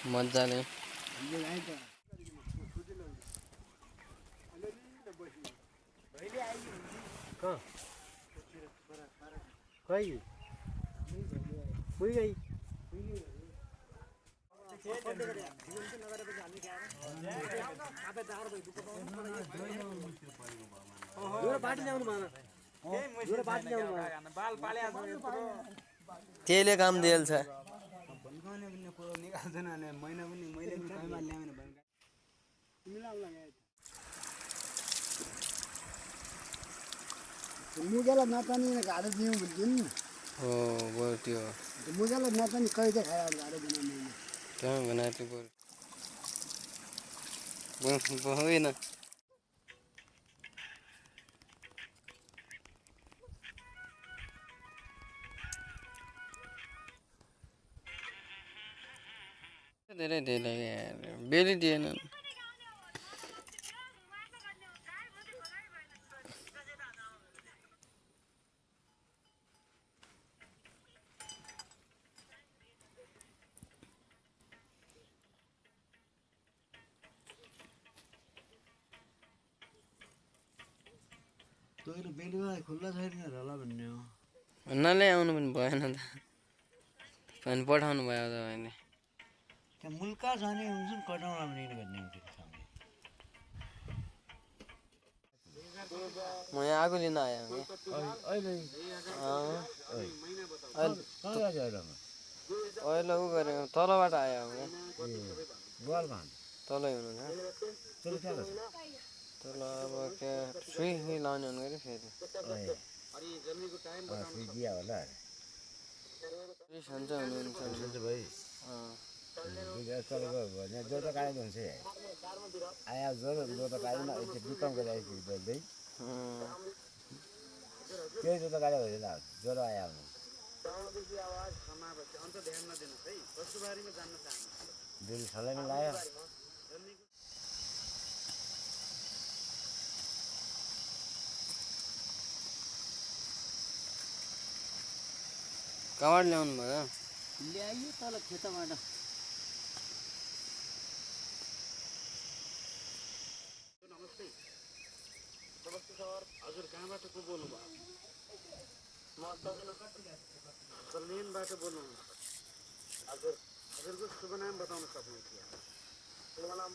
मजाले त्यसले काम दिएल छ मुजालाई नचानी घाँडो दिउँ भन्छन् हो बरु त्यो मुजालाई नचानी कहिले खाएर घाँडो बनाउने त्यहाँ बनाएको बरु होइन धेरै धेरै बेली दिएन तैँले बेलुका खुल्ला छैन होला भन्ने हो नल्याउनु पनि भएन त पनि पठाउनु भयो तपाईँले त्यहाँ मुल्का जाने हुन्छ नि कटाउन पनि भन्ने म यहाँ आगो लिन आएँ अहिले उ गरेको तलबाट आयो तलै हुनुहुन्छ तल अब क्या सुई लाउने हुनु गऱ्यो फेरि सन्चै हुनुहुन्छ ज्वरो काटेको हुन्छ आया ज्वरो काटेन बिकम गरिरहेको बोल्दै त्यही ज्वरो काटेको होइन ज्वरो आयो दुई सलाइमा लायो कहाँबाट ल्याउनु भयो ल्याइयो तल खेतबाट नमस्ते सर हजुर कहाँबाट को बोल्नु भयो म सलेनबाट बोल्नु हजुर हजुरको शुभ नाम बताउन सक्नुहुन्छ शुभ नाम